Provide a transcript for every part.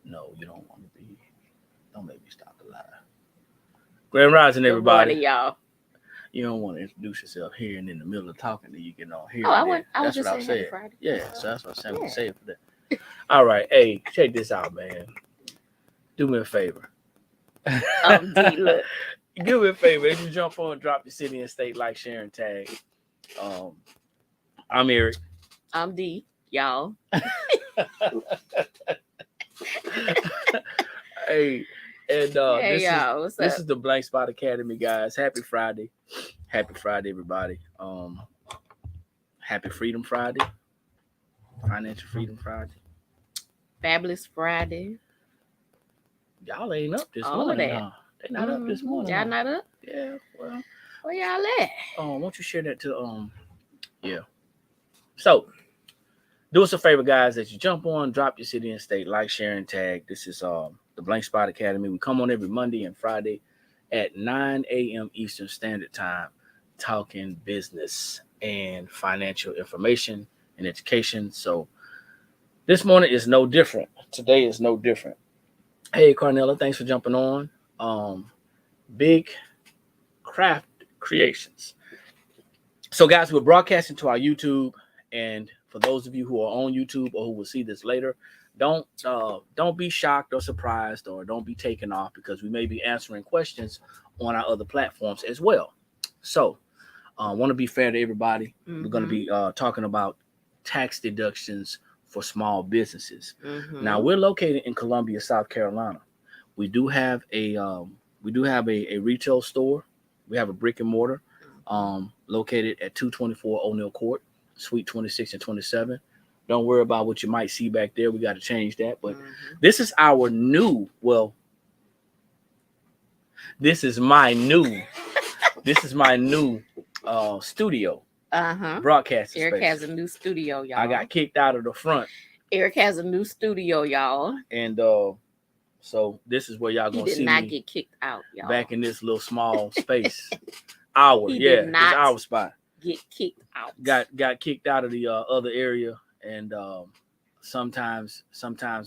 No, you don't want to be. Don't make me stop the lie. Grand Rising, Good morning, everybody. y'all. You don't want to introduce yourself here and in the middle of talking, then you get on here. Oh, I and was that's just what I saying Happy said. Friday. Yeah, so that's what I'm saying. Yeah. Say it for that. All right, hey, check this out, man. Do me a favor. D, look. Do me a favor. If you jump on, drop your city and state, like, share, and tag. I'm Eric. I'm D, y'all. Hey, and Hey, y'all. What's this up? is the Blank Spot Academy, guys. Happy Friday. Happy Friday, everybody. Happy Freedom Friday. Financial Freedom Friday. Fabulous Friday. Y'all ain't up this All of morning, that. huh? They not up this morning. Y'all huh? not up? Yeah, well. Where y'all at? Why don't you share that to yeah. So do us a favor, guys, that you jump on, drop your city and state, like, share, and tag. This is the Blank Spot Academy. We come on every Monday and Friday at 9 a.m. Eastern Standard Time, talking business and financial information and education. So this morning is no different. Today is no different. Hey, Carnella, thanks for jumping on. Big Craft Creations. So, guys, we're broadcasting to our YouTube, and for those of you who are on YouTube or who will see this later, don't be shocked or surprised, or don't be taken off, because we may be answering questions on our other platforms as well. So, I want to be fair to everybody. We're going to be talking about tax deductions for small businesses. Now, we're located in Columbia, South Carolina. We do have a retail store. We have a brick and mortar located at 224 O'Neill Court, Suite 26 and 27. Don't worry about what you might see back there. We got to change that. But this is our new, this is my new studio. Broadcasting Eric space. has a new studio, y'all. I got kicked out of the front. Eric has a new studio, y'all. And so this is where y'all gonna see me. He did not get kicked out, y'all. Back in this little small space. He did not it's our spot. Get kicked out. Got kicked out of the other area, and sometimes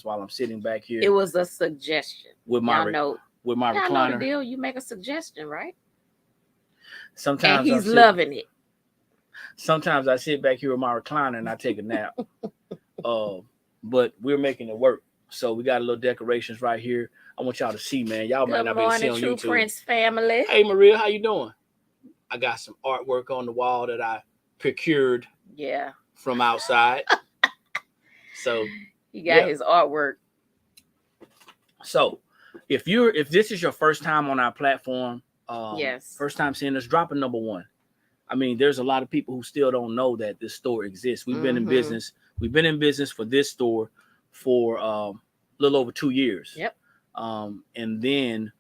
while I'm sitting back here, it was a suggestion. With my recliner. Know the deal. You make a suggestion, right? Sometimes and he's loving it. Sometimes I sit back here with my recliner and I take a nap. But we're making it work. So we got a little decorations right here. I want y'all to see, man. Y'all might not be able to see on YouTube. True Prince family. Hey, Maria, how you doing? I got some artwork on the wall that I procured. Yeah. From outside. So he got his artwork. So if this is your first time on our platform, yes, first time seeing us, drop a number 1. I mean, there's a lot of people who still don't know that this store exists. We've been in business. We've been in business for this store for a little over 2 years. Yep. And then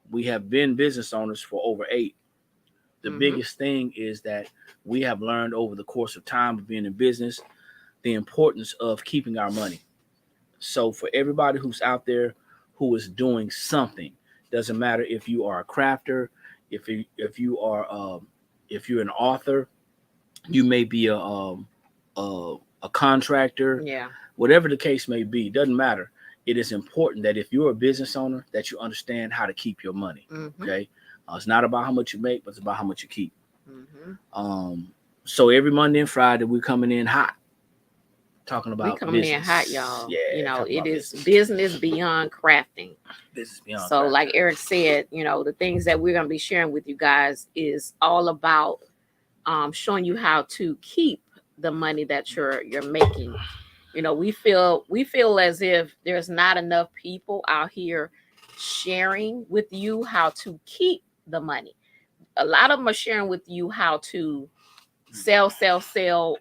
we have been business owners for over 8. The biggest thing is that we have learned over the course of time of being in business the importance of keeping our money. So for everybody who's out there who is doing something, doesn't matter if you are a crafter, if you're an author, you may be a contractor, whatever the case may be, doesn't matter. It is important that if you're a business owner, that you understand how to keep your money. Okay, it's not about how much you make, but it's about how much you keep. So every Monday and Friday we're coming in hot, talking about coming business. in hot, y'all. Yeah, it is business beyond crafting. Business beyond. So, crafting. like Eric said, the things that we're going to be sharing with you guys is all about showing you how to keep the money that you're making. We feel as if there's not enough people out here sharing with you how to keep the money. A lot of them are sharing with you how to sell,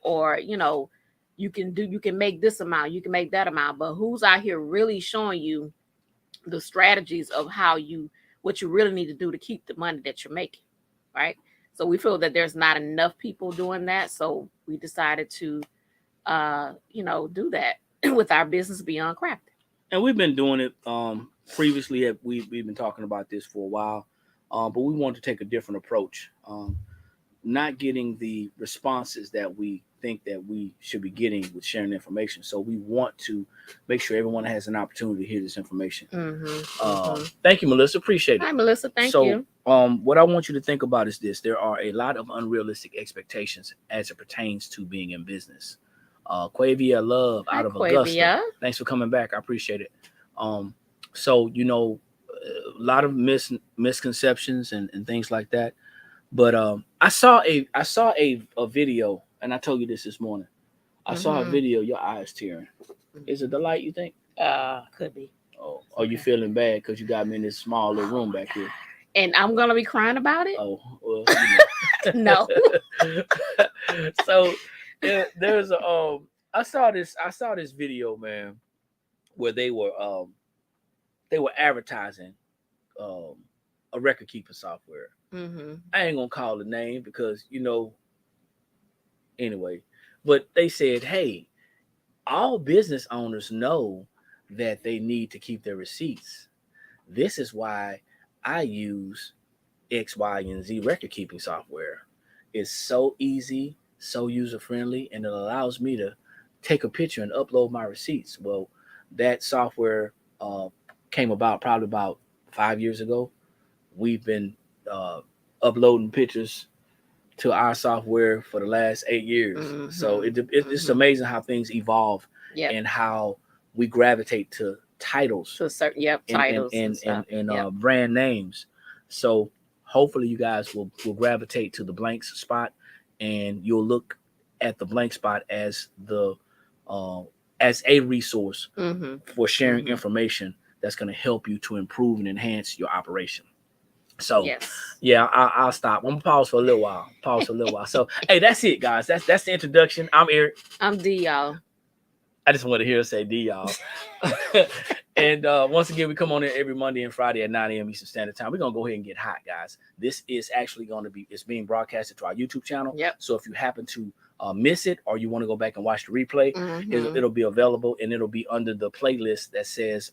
or you can make this amount, you can make that amount, but who's out here really showing you the strategies of what you really need to do to keep the money that you're making, right? So we feel that there's not enough people doing that, so we decided to do that with our business beyond crafting. And we've been doing it previously. We've been talking about this for a while, but we want to take a different approach. Not getting the responses that we think that we should be getting with sharing information. So we want to make sure everyone has an opportunity to hear this information. Thank you, Melissa. Appreciate it. Hi, Melissa. Thank you. What I want you to think about is this: there are a lot of unrealistic expectations as it pertains to being in business. Quavia Love out of Augusta. Thanks for coming back. I appreciate it. So a lot of misconceptions and things like that. But I saw a video, and I told you this morning. I saw a video. Your eyes tearing. Is it the light? You think? Could be. Oh, are you feeling bad because you got me in this small little room back here? And I'm gonna be crying about it. Oh, well, No. So there's a I saw this video, man, where they were advertising a record keeping software. I ain't gonna call the name because anyway, but they said, hey, all business owners know that they need to keep their receipts. This is why I use X, Y, and Z record keeping software. It's so easy, so user friendly, and it allows me to take a picture and upload my receipts. Well, that software came about probably about 5 years ago. We've been uploading pictures to our software for the last 8 years. So it's amazing how things evolve and how we gravitate to titles, to certain titles and brand names. So hopefully you guys will gravitate to the blank spot, and you'll look at the blank spot as as a resource for sharing information that's going to help you to improve and enhance your operation. So I'll stop. I'm gonna pause for a little while. So hey, that's it, guys. That's the introduction. I'm Eric. I'm D, y'all. I just want to hear us say D, y'all. And once again, we come on in every Monday and Friday at 9 a.m. Eastern Standard Time. We're gonna go ahead and get hot, guys. This is actually it's being broadcasted to our YouTube channel. So if you happen to miss it, or you want to go back and watch the replay, it'll be available, and it'll be under the playlist that says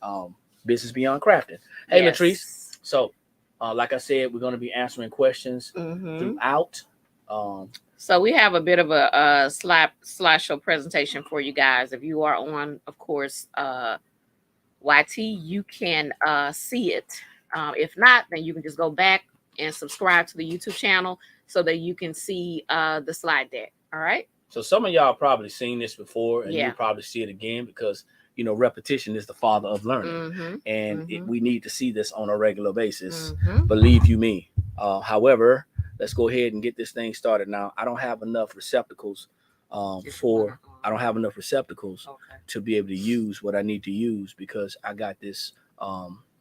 Business Beyond Crafting. Hey, Latrice. So like I said, we're going to be answering questions throughout. So we have a bit of a slideshow presentation for you guys. If you are on, of course, YT, you can see it. If not, then you can just go back and subscribe to the YouTube channel so that you can see the slide deck. All right. So some of y'all probably seen this before, and you'll probably see it again because repetition is the father of learning, and we need to see this on a regular basis. Believe you me. However, let's go ahead and get this thing started now. I don't have enough receptacles to be able to use what I need to use because I got this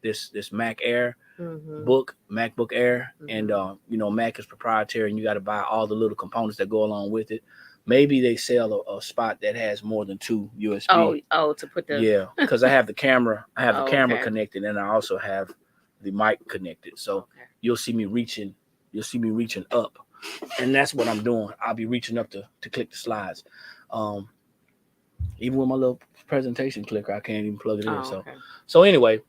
this Mac Air MacBook Air, and Mac is proprietary, and you got to buy all the little components that go along with it. Maybe they sell a spot that has more than 2 USB. To put the because I have the camera. I have the camera connected, and I also have the mic connected. So you'll see me reaching. You'll see me reaching up, and that's what I'm doing. I'll be reaching up to click the slides. Even with my little presentation clicker, I can't even plug it in. So anyway,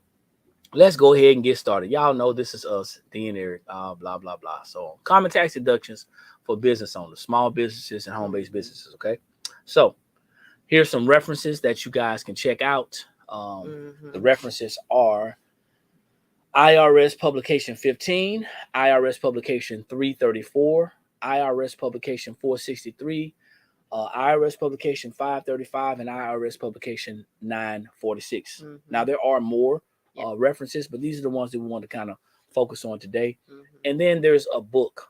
let's go ahead and get started. Y'all know this is us, D and Eric, blah, blah, blah. So common tax deductions for business owners, small businesses and home-based businesses, okay? So here's some references that you guys can check out. The references are IRS Publication 15, IRS Publication 334, IRS Publication 463, IRS Publication 535, and IRS Publication 946. Now, there are more references, but these are the ones that we want to kind of focus on today. And then there's a book.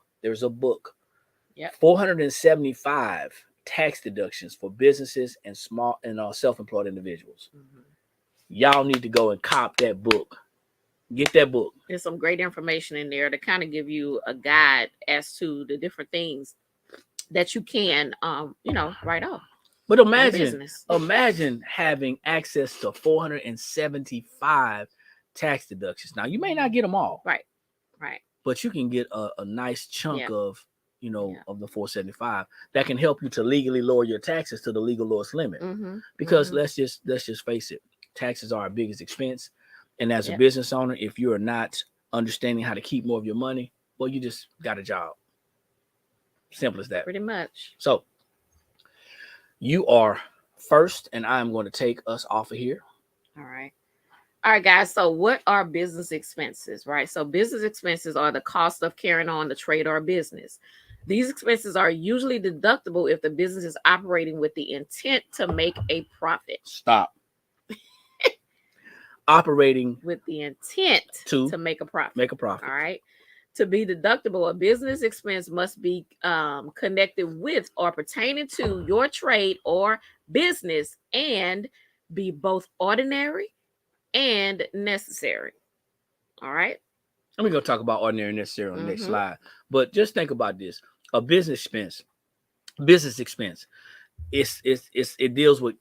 475 tax deductions for businesses and small and self-employed individuals. Y'all need to go and cop that book. Get that book. There's some great information in there to kind of give you a guide as to the different things that you can, write off. But imagine having access to 475 tax deductions. Now, you may not get them all. Right. But you can get a nice chunk of the 475 that can help you to legally lower your taxes to the legal lowest limit. Because let's just face it, taxes are our biggest expense. And as a business owner, if you are not understanding how to keep more of your money, well, you just got a job. Simple as that. Pretty much. So You are first, and I'm going to take us off of here. All right. All right, guys. So what are business expenses, right? So business expenses are the cost of carrying on the trade or business. These expenses are usually deductible if the business is operating with the intent to make a profit. Stop. Operating with the intent to make a profit. Make a profit. All right. To be deductible, a business expense must be connected with or pertaining to your trade or business and be both ordinary and necessary. All right. Let me go talk about ordinary and necessary on the next slide. But just think about this. A business expense, it deals with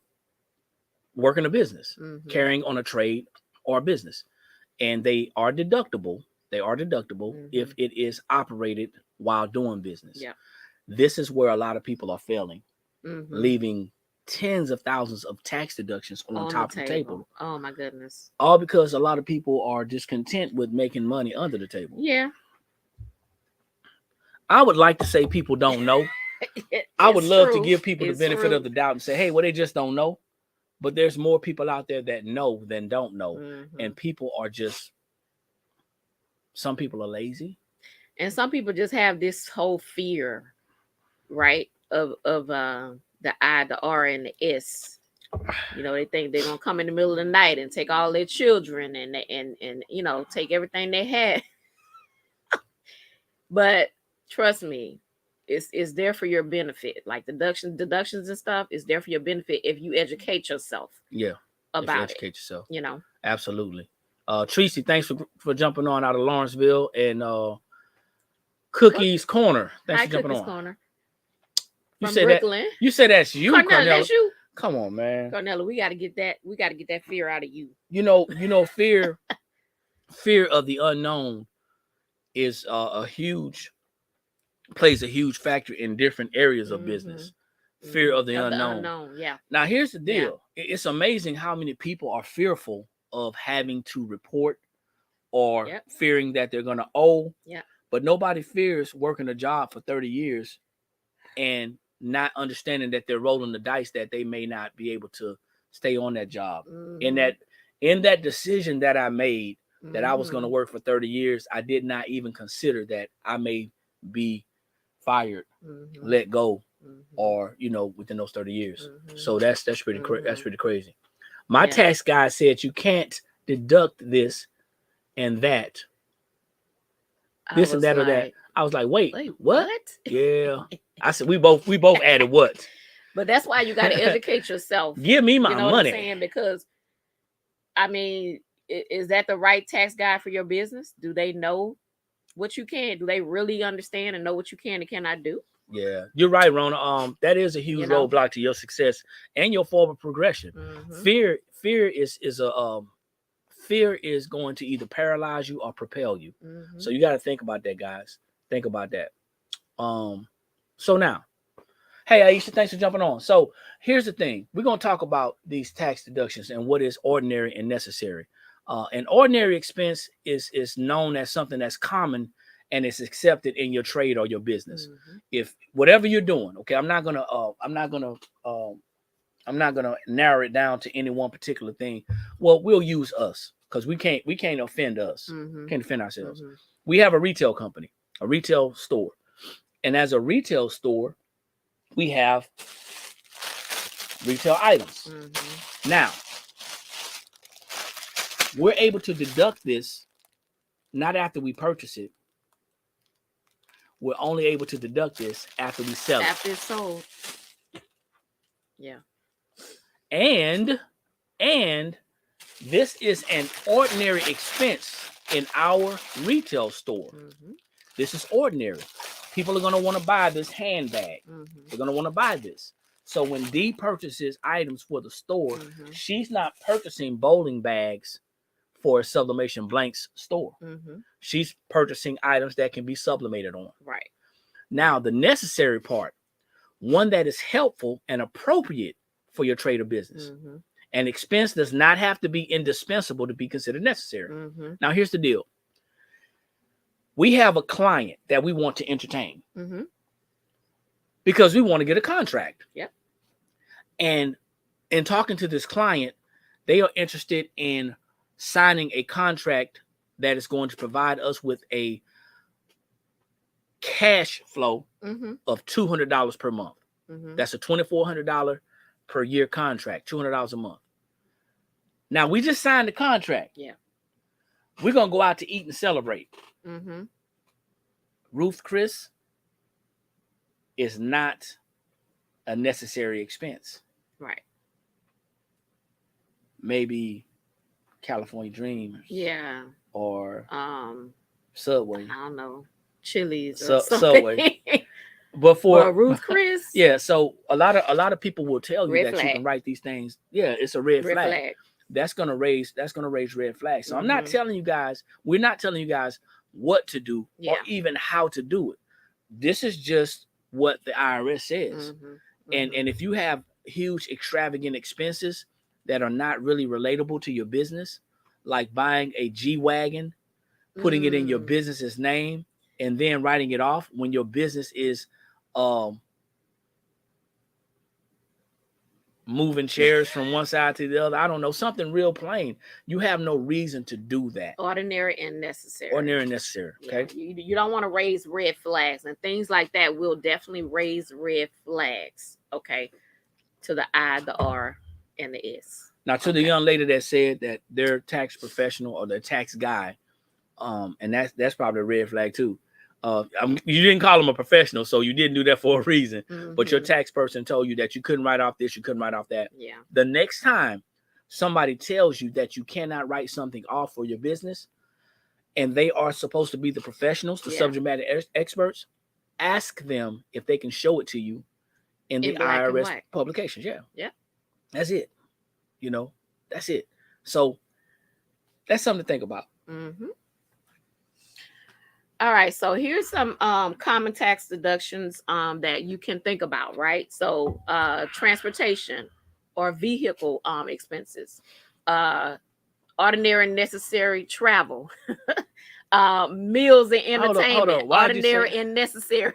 working a business, carrying on a trade or a business. And they are deductible. If it is operated while doing business. Yeah. This is where a lot of people are failing, leaving tens of thousands of tax deductions on top of the table. Oh my goodness. All because a lot of people are discontent with making money under the table. Yeah. I would like to say people don't know. I would love to give people the benefit of the doubt and say, hey, well, they just don't know. But there's more people out there that know than don't know. And people are just, some people are lazy. And some people just have this whole fear, right? Of the I, the R, and the S. You know, they think they're gonna come in the middle of the night and take all their children and you know, take everything they had. But trust me, it's there for your benefit. Like deductions and stuff is there for your benefit if you educate yourself. Yeah. About educate yourself. You know. Absolutely. Tracy, thanks for jumping on out of Lawrenceville, and Cookie's Corner. Thanks for jumping Cookie's on. Corner. You From say Brooklyn. that. You say that's you, Cornella. That's you. Come on, man. Cornella, we gotta get that. We gotta get that fear out of you. You know, fear of the unknown is plays a huge factor in different areas of business. Fear of the unknown. Yeah. Now here's the deal. Yeah. It's amazing how many people are fearful of having to report or fearing that they're going to owe. Yeah. But nobody fears working a job for 30 years and not understanding that they're rolling the dice that they may not be able to stay on that job. In that decision that I made, that I was going to work for 30 years, I did not even consider that I may be fired, let go, or, you know, within those 30 years. So that's pretty crazy. My tax guy said you can't deduct this and that. This and that or that. I was like, wait, what? Yeah. I said we both added what? But that's why you got to educate yourself. Give me my money. What I'm saying? Because I mean, is that the right tax guy for your business? Do they know what you can? Do they really understand and know what you can and cannot do? Yeah, you're right, Rona. That is a huge roadblock to your success and your forward progression. Fear is going to either paralyze you or propel you. So you got to think about that, guys. Think about that. So now, hey, Aisha, thanks for jumping on. So here's the thing. We're going to talk about these tax deductions and what is ordinary and necessary. An ordinary expense is known as something that's common and it's accepted in your trade or your business. If whatever you're doing, okay, I'm not gonna narrow it down to any one particular thing. Well, we'll use us because we can't offend us. Can't offend ourselves. We have a retail company, a retail store, and as a retail store, we have retail items. Now, we're able to deduct this not after we purchase it. We're only able to deduct this after we sell it. After it's sold. Yeah. And this is an ordinary expense in our retail store. This is ordinary. People are going to want to buy this handbag. They're going to want to buy this. So when Dee purchases items for the store, she's not purchasing bowling bags for a sublimation blanks store. She's purchasing items that can be sublimated on. Right. Now, the necessary part, one that is helpful and appropriate for your trade or business. An expense does not have to be indispensable to be considered necessary. Now, here's the deal. We have a client that we want to entertain because we want to get a contract. Yep. And in talking to this client, they are interested in signing a contract that is going to provide us with a cash flow of $200 per month. That's a $2,400 per year contract, $200 a month. Now, we just signed the contract. Yeah. We're going to go out to eat and celebrate. Ruth Chris is not a necessary expense. Right. Maybe California Dreamers. Yeah. Or Subway. I don't know. Chili's or something. Subway. But for Ruth Chris. Yeah, so a lot of people will tell you Red that flag. you can write these things. Yeah, it's a red flag. That's gonna raise red flags. So I'm not telling you guys, we're not telling you guys what to do or even how to do it. This is just what the IRS says. And if you have huge extravagant expenses that are not really relatable to your business, like buying a G-Wagon, putting it in your business's name, and then writing it off when your business is moving chairs from one side to the other. I don't know, something real plain. You have no reason to do that. Ordinary and necessary. Okay. You don't want to raise red flags, and things like that will definitely raise red flags. Okay. To the I, the R, and the S. Now, to the young lady that said that they're tax professional or their tax guy, and that's probably a red flag too. You didn't call them a professional, so you didn't do that for a reason. But your tax person told you that you couldn't write off this, you couldn't write off that. Yeah. The next time somebody tells you that you cannot write something off for your business, and they are supposed to be the professionals, the subject matter experts, ask them if they can show it to you in the IRS publications. Yeah. That's it. That's it. So that's something to think about. All right, so here's some common tax deductions that you can think about, right? So transportation or vehicle expenses, ordinary and necessary travel, meals and entertainment, ordinary and necessary.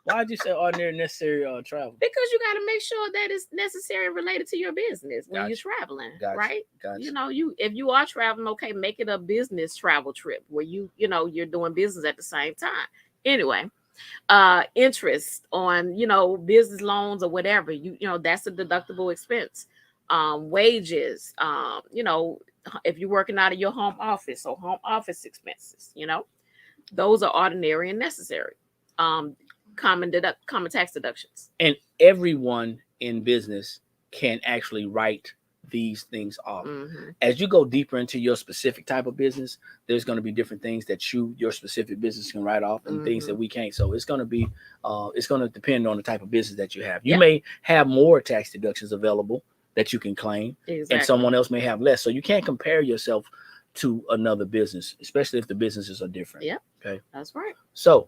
Why did you say ordinary and necessary travel? Because you got to make sure that it's necessary and related to your business when you're traveling, right? If you are traveling, okay, make it a business travel trip where you're doing business at the same time. Anyway, interest on business loans or whatever, that's a deductible expense. Wages, if you're working out of your home office, so home office expenses, those are ordinary and necessary. Common tax deductions. And everyone in business can actually write these things off. As you go deeper into your specific type of business, there's going to be different things that your specific business can write off and things that we can't. So it's going to be it's going to depend on the type of business that you have. You may have more tax deductions available that you can claim, and someone else may have less. So you can't compare yourself to another business, especially if the businesses are different. Yeah. Okay. That's right. So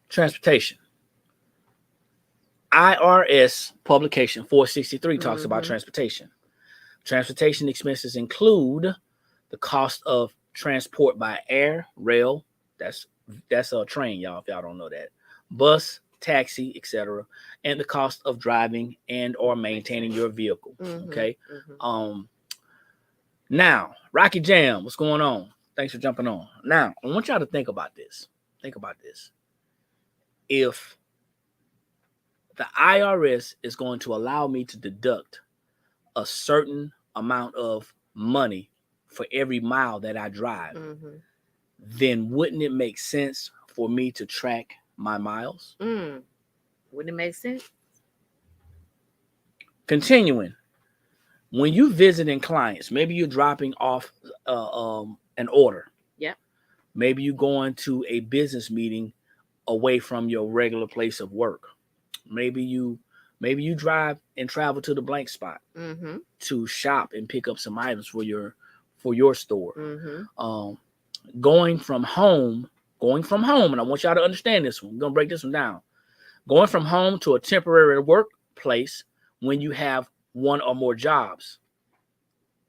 transportation. IRS publication 463 talks about transportation. Transportation expenses include the cost of transport by air, rail, that's a train, y'all, if y'all don't know that, bus, taxi, etc., and the cost of driving and or maintaining your vehicle. Okay. Now, Rocky Jam, what's going on? Thanks for jumping on. Now, I want y'all to think about this. If the IRS is going to allow me to deduct a certain amount of money for every mile that I drive, then wouldn't it make sense for me to track my miles? Wouldn't it make sense? Continuing, when you visiting clients, maybe you're dropping off an order. Yep. Maybe you're going to a business meeting away from your regular place of work. Maybe you drive and travel to the blank spot to shop and pick up some items for your store. Going from home, and I want y'all to understand this one. I'm gonna break this one down. Going from home to a temporary workplace when you have one or more jobs,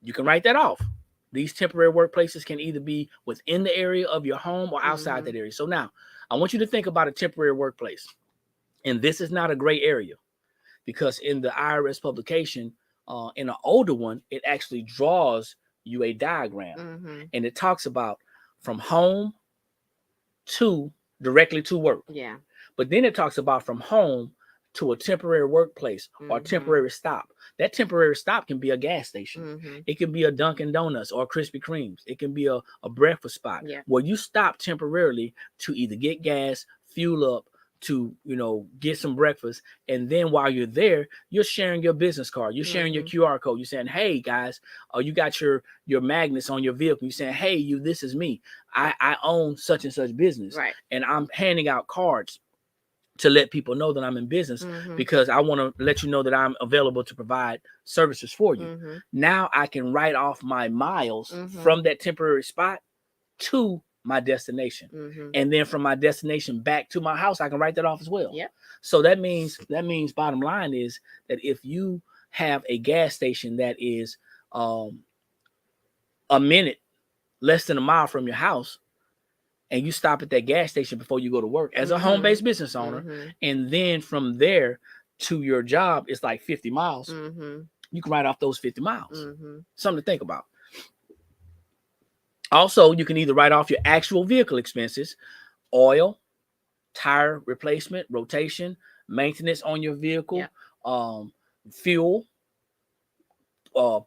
you can write that off. These temporary workplaces can either be within the area of your home or outside that area. So now I want you to think about a temporary workplace. And this is not a gray area. because in the IRS publication, in an older one, it actually draws you a diagram, and it talks about from home to directly to work. Yeah. But then it talks about from home to a temporary workplace or temporary stop. That temporary stop can be a gas station. It can be a Dunkin' Donuts or Krispy Kremes. It can be a breakfast spot where you stop temporarily to either get gas, fuel up, to get some breakfast, and then while you're there, you're sharing your business card, you're sharing your QR code, you're saying, hey guys, you got your magnets on your vehicle, you're saying, hey, this is me, I own such and such business, right, and I'm handing out cards to let people know that I'm in business, because I want to let you know that I'm available to provide services for you. Now I can write off my miles from that temporary spot to my destination, and then from my destination back to my house, I can write that off as well. Yeah. So that means bottom line is that if you have a gas station that is a minute, less than a mile from your house, and you stop at that gas station before you go to work as a home-based business owner, and then from there to your job is like 50 miles, you can write off those 50 miles. Something to think about. Also, you can either write off your actual vehicle expenses, oil, tire replacement, rotation, maintenance on your vehicle, fuel,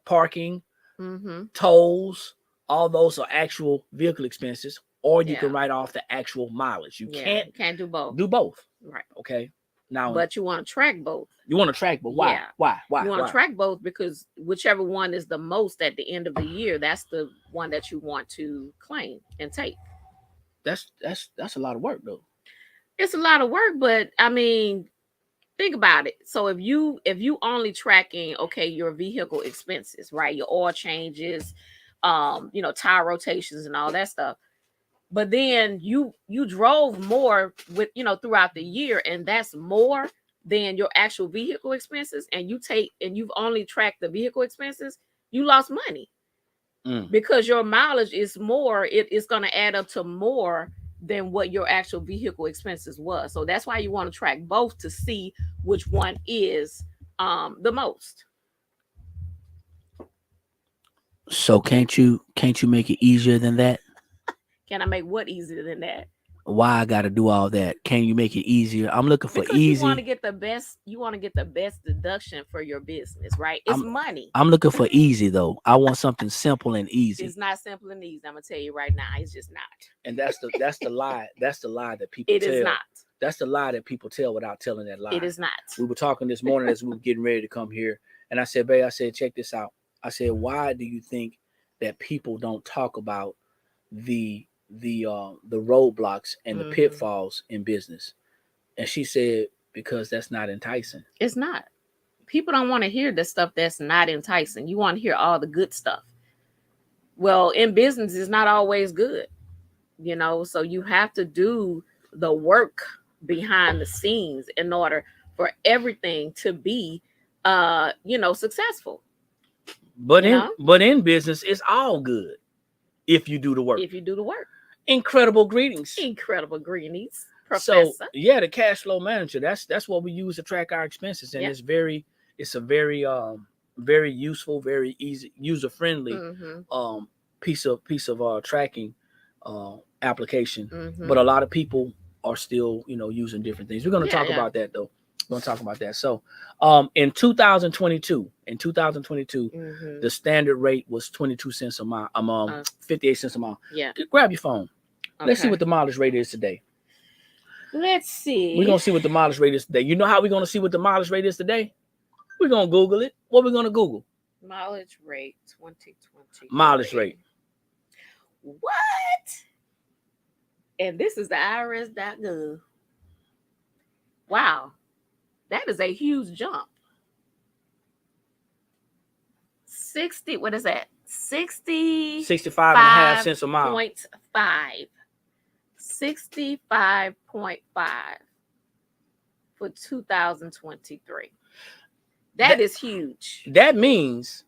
parking, tolls. All those are actual vehicle expenses, or you can write off the actual mileage. You can't do both. Do both. Right. Okay. Now, but you want to track both. You want to track both. Why? Yeah. Why? You want to track both because whichever one is the most at the end of the year, that's the one that you want to claim and take. That's a lot of work, though. It's a lot of work, but I mean, think about it. So if you only tracking your vehicle expenses, right? Your oil changes, tire rotations and all that stuff. But then you drove more with throughout the year, and that's more than your actual vehicle expenses, and you've only tracked the vehicle expenses, you lost money. Because your mileage is more, it's going to add up to more than what your actual vehicle expenses was. So that's why you want to track both to see which one is the most. So can't you make it easier than that? Can I make what easier than that? Why I got to do all that? Can you make it easier? I'm looking for easy. You want to get the best. You want to get the best deduction for your business, right? It's money. I'm looking for easy though. I want something simple and easy. It's not simple and easy. I'm gonna tell you right now. It's just not. And that's the lie. That's the lie that people tell. It is not. That's the lie that people tell without telling that lie. It is not. We were talking this morning as we were getting ready to come here, and I said, "Babe, check this out." I said, "Why do you think that people don't talk about the roadblocks and the pitfalls in business?" And she said, because that's not enticing. It's not. People don't want to hear the stuff that's not enticing. You want to hear all the good stuff. Well, in business, it's not always good, so you have to do the work behind the scenes in order for everything to be successful. But in business, it's all good if you do the work. Incredible greetings. Professor. So the cash flow manager, that's what we use to track our expenses, and it's a very very useful, very easy, user friendly piece of tracking application. But a lot of people are still using different things. We're going to talk about that though. We're going to talk about that. So in 2022, the standard rate was 22 cents a mile. 58 cents a mile. Yeah. Grab your phone. Okay. Let's see what the mileage rate is today. Let's see. We're going to see what the mileage rate is today. You know how we're going to see what the mileage rate is today? We're going to Google it. What we're going to Google? Mileage rate 2020. Mileage rate. What? And this is the IRS.gov. Wow. That is a huge jump. 60, what is that? 65.5 cents a mile. 65.5. 65.5 for 2023. That is huge. That means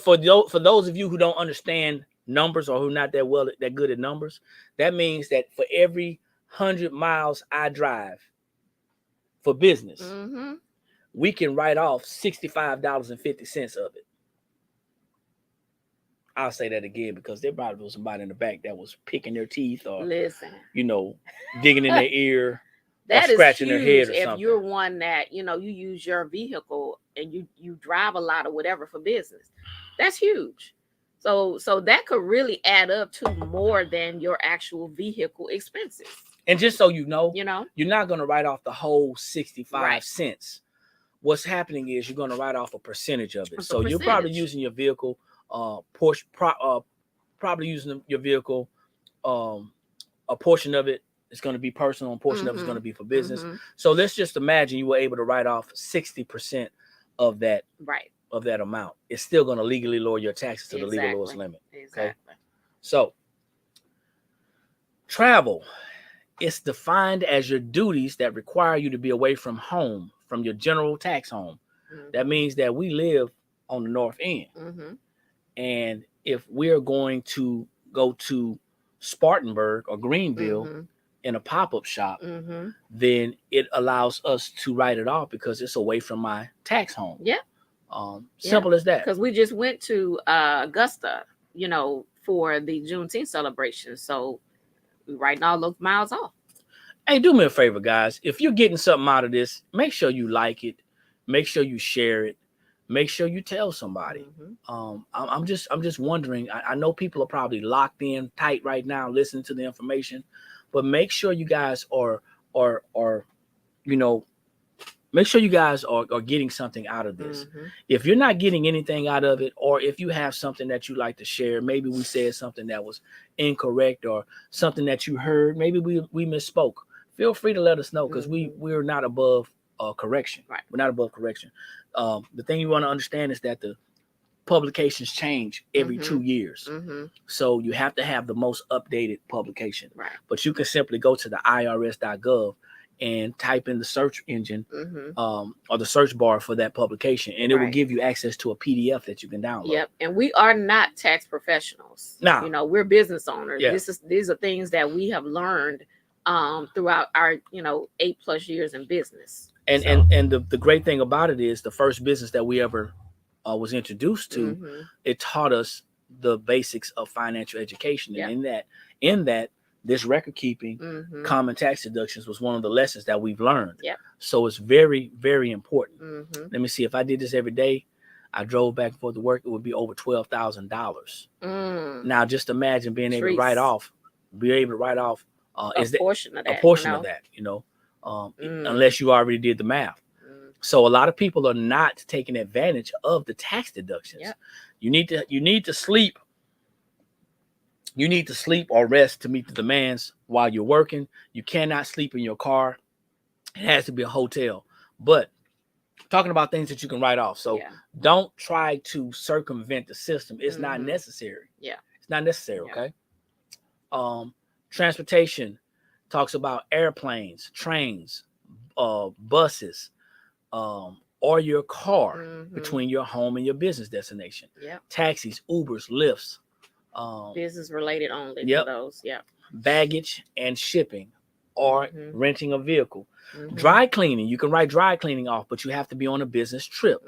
for those of you who don't understand numbers or who are not that good at numbers, that means that for every 100 miles I drive for business, we can write off $65.50 of it. I'll say that again because there probably was somebody in the back that was picking their teeth or, digging in their ear that or scratching is their head huge or if something. you're one that, you use your vehicle and you drive a lot or whatever for business. That's huge. So that could really add up to more than your actual vehicle expenses. And just so you know, you're not going to write off the whole 65 cents. What's happening is you're going to write off a percentage of it. So you're probably using your vehicle, probably using your vehicle, a portion of it is going to be personal, and a portion of it is going to be for business. So let's just imagine you were able to write off 60% of that, of that amount. It's still going to legally lower your taxes to the legal lowest limit. Okay. So travel is defined as your duties that require you to be away from home, from your general tax home. That means that we live on the north end. And if we're going to go to Spartanburg or Greenville in a pop-up shop, then it allows us to write it off because it's away from my tax home. Simple as that. Because we just went to Augusta, for the Juneteenth celebration. So we're writing all those miles off. Hey, do me a favor, guys. If you're getting something out of this, make sure you like it. Make sure you share it. Make sure you tell somebody. I'm just wondering. I know people are probably locked in tight right now, listening to the information, but make sure you guys are make sure you guys are getting something out of this. If you're not getting anything out of it, or if you have something that you like to share, maybe we said something that was incorrect or something that you heard, maybe we misspoke. Feel free to let us know because we're not above correction. We're not above correction. The thing you want to understand is that the publications change every 2 years. So you have to have the most updated publication. But you can simply go to the irs.gov and type in the search engine or the search bar for that publication, and it will give you access to a PDF that you can download. And we are not tax professionals. No. We're business owners. These are things that we have learned throughout our 8+ years in business. And the great thing about it is the first business that we ever was introduced to, it taught us the basics of financial education. And in that this record keeping, common tax deductions was one of the lessons that we've learned. So it's very, very important. Let me see. If I did this every day, I drove back and forth to work, it would be over $12,000. Now just imagine being able to write off a portion of that, unless you already did the math. So a lot of people are not taking advantage of the tax deductions. You need to sleep. You need to sleep or rest to meet the demands while you're working. You cannot sleep in your car. It has to be a hotel. But talking about things that you can write off. So don't try to circumvent the system. It's not necessary. It's not necessary, okay? Transportation talks about airplanes, trains, buses, or your car between your home and your business destination. Taxis, Ubers, Lyfts. Business related only for those. Baggage and shipping, or renting a vehicle. Dry cleaning, you can write dry cleaning off, but you have to be on a business trip.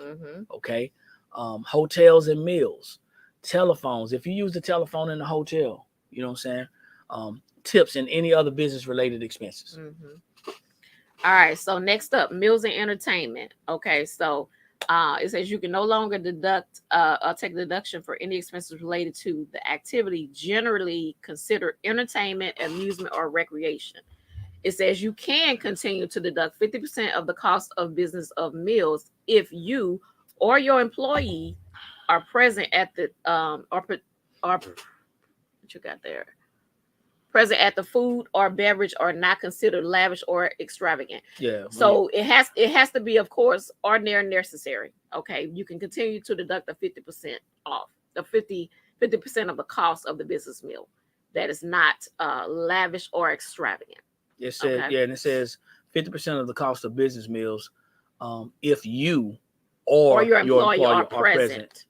Okay. Hotels and meals, telephones. If you use the telephone in the hotel, you know what I'm saying? Tips and any other business related expenses. All right. So next up, meals and entertainment. Okay. So it says you can no longer take deduction for any expenses related to the activity generally considered entertainment, amusement, or recreation. It says you can continue to deduct 50% of the cost of business of meals if you or your employee are present at the what you got there? Present at the food or beverage are not considered lavish or extravagant. So it has to be, of course, ordinary and necessary. Okay, you can continue to deduct the 50% off, the 50% of the cost of the business meal that is not lavish or extravagant. It says and it says 50% of the cost of business meals if you or your employee are present.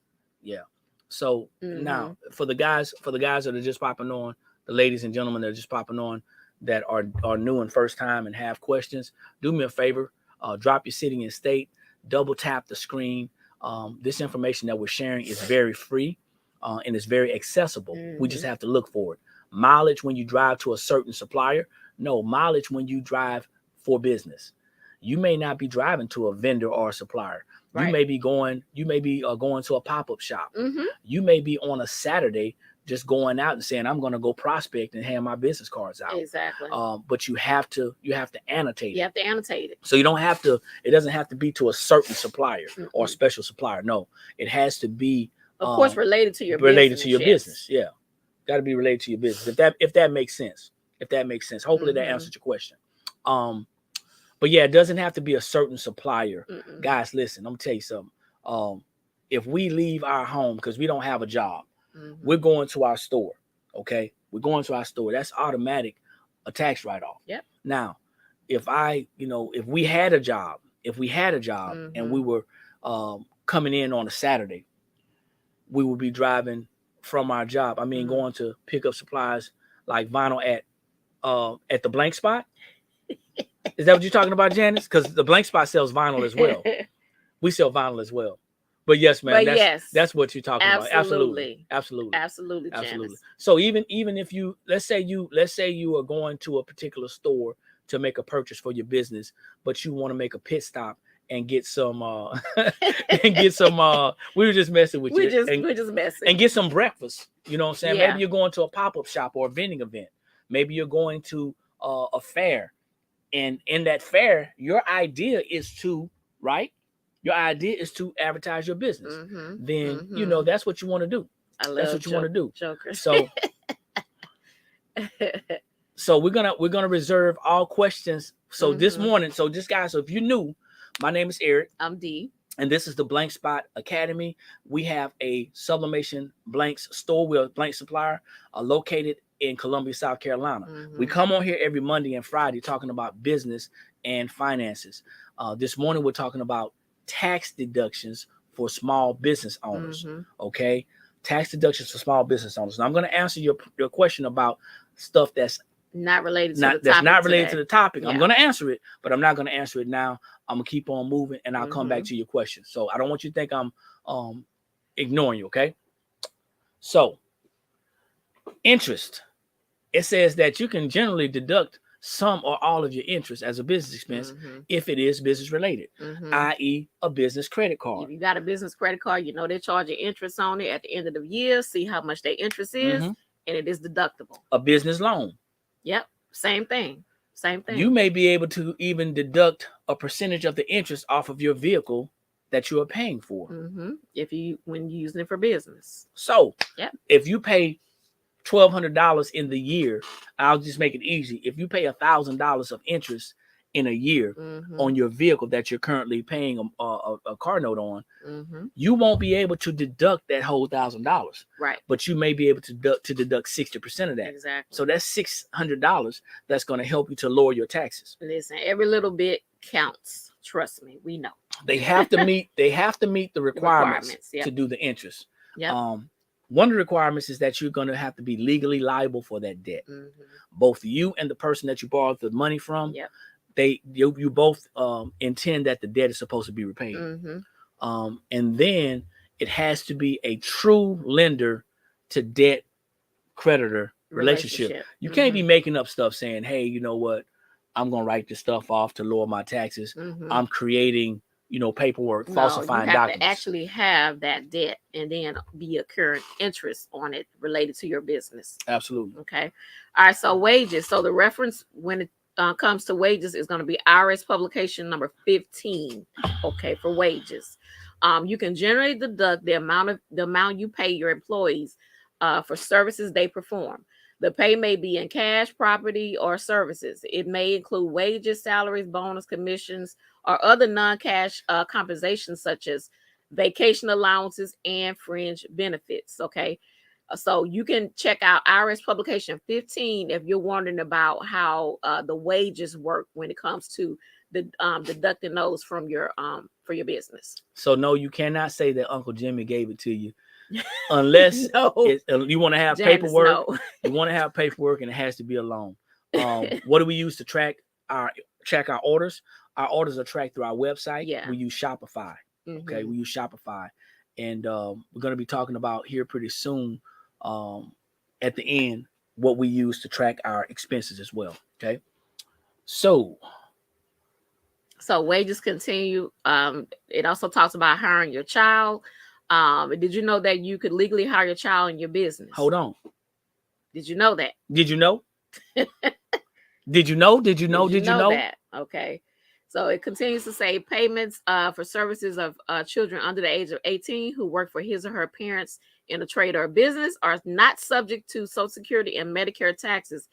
So now for the guys that are just popping on, the ladies and gentlemen that are just popping on that are new and first time and have questions, do me a favor, drop your city and state, double tap the screen. This information that we're sharing is very free and it's very accessible. We just have to look for it. Mileage when you drive to a certain supplier. No, mileage when you drive for business. You may not be driving to a vendor or a supplier. Right. You may be going to a pop-up shop. You may be on a Saturday just going out and saying, I'm going to go prospect and hand my business cards out. Exactly. But you have to annotate it. You have to annotate it. So you don't have to, it doesn't have to be to a certain supplier or a special supplier. No, it has to be of course related to your business. Yeah. Got to be related to your business. If that makes sense. Hopefully that answered your question. But yeah, it doesn't have to be a certain supplier. Guys, listen, I'm gonna tell you something. If we leave our home because we don't have a job, we're going to our store. Okay, we're going to our store. That's automatic, a tax write-off. Yep. Now, if we had a job, and we were coming in on a Saturday, we would be driving from our job. I mean, going to pick up supplies like vinyl at the blank spot. Is that what you're talking about, Janice? Because the blank spot sells vinyl as well. We sell vinyl as well. But yes, man, that's what you're talking about. Absolutely. Janice. So even if you let's say you are going to a particular store to make a purchase for your business, but you want to make a pit stop and get some we were just messing with you. We're just messing. And get some breakfast. You know what I'm saying? Yeah. Maybe you're going to a pop-up shop or a vending event. Maybe you're going to a fair. And in that fair, your idea is to advertise your business. Then that's what you want to do. That's what you want to do. Jokers. So we're gonna reserve all questions. So this morning, so if you're new, my name is Eric. I'm Dee. And this is the Blank Spot Academy. We have a sublimation blanks store. We're a blank supplier located in Columbia, South Carolina. We come on here every Monday and Friday talking about business and finances. This morning, we're talking about tax deductions for small business owners. Okay. Tax deductions for small business owners. And I'm going to answer your question about stuff that's not related to the topic. Yeah. I'm going to answer it, but I'm not going to answer it now. I'm going to keep on moving and I'll come back to your question. So I don't want you to think I'm ignoring you. Okay. So interest. It says that you can generally deduct some or all of your interest as a business expense if it is business related, i.e. a business credit card. If you got a business credit card, they charge you interest on it at the end of the year, see how much their interest is, and it is deductible. A business loan. Yep. Same thing. You may be able to even deduct a percentage of the interest off of your vehicle that you are paying for. When you're using it for business. So if you pay $1,200 in the year, I'll just make it easy. If you pay $1,000 of interest in a year on your vehicle that you're currently paying a car note on, you won't be able to deduct that whole $1,000. Right. But you may be able to deduct 60% of that. Exactly. So that's $600 that's going to help you to lower your taxes. Listen, every little bit counts. Trust me, we know. They have to meet the requirements to do the interest. Yeah. One of the requirements is that you're going to have to be legally liable for that debt. Both you and the person that you borrowed the money from, you both intend that the debt is supposed to be repaid. And then it has to be a true lender to debt creditor relationship. You can't be making up stuff saying, hey, you know what? I'm going to write this stuff off to lower my taxes. I'm creating paperwork, falsifying documents. You have to actually have that debt and then be a current interest on it related to your business. Absolutely. Okay. All right. So wages. So the reference when it comes to wages is going to be IRS publication number 15. Okay. For wages. You can generally deduct the amount you pay your employees for services they perform. The pay may be in cash, property, or services. It may include wages, salaries, bonus, commissions, or other non-cash compensation such as vacation allowances and fringe benefits. Okay. So you can check out IRS publication 15 if you're wondering about how the wages work when it comes to deducting those from your for your business. So no, you cannot say that Uncle Jimmy gave it to you unless you want to have paperwork. You want to have paperwork and it has to be a loan. What do we use to track our orders? our orders are tracked through our website. Yeah. We use Shopify. Okay, Mhm. we use Shopify, and we're going to be talking about here pretty soon at the end what we use to track our expenses as well. Okay, so wages continue. It also talks about hiring your child. Did you know that you could legally hire your child in your business? hold on. Did you know that? Did you know? Did you know? Did you know? Did Did you know? that? Okay. So it continues to say payments for services of children under the age of 18 who work for his or her parents in a trade or business are not subject to Social Security and Medicare taxes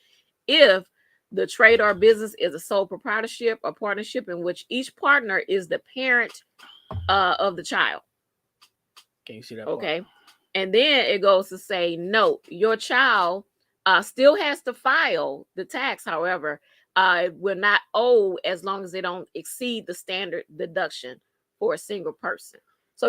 if the trade or business is a sole proprietorship or partnership in which each partner is the parent of the child. Can you see that? Okay. Part? And then it goes to say, note, your child still has to file the tax. However, it will not owe as long as they don't exceed the standard deduction for a single person. So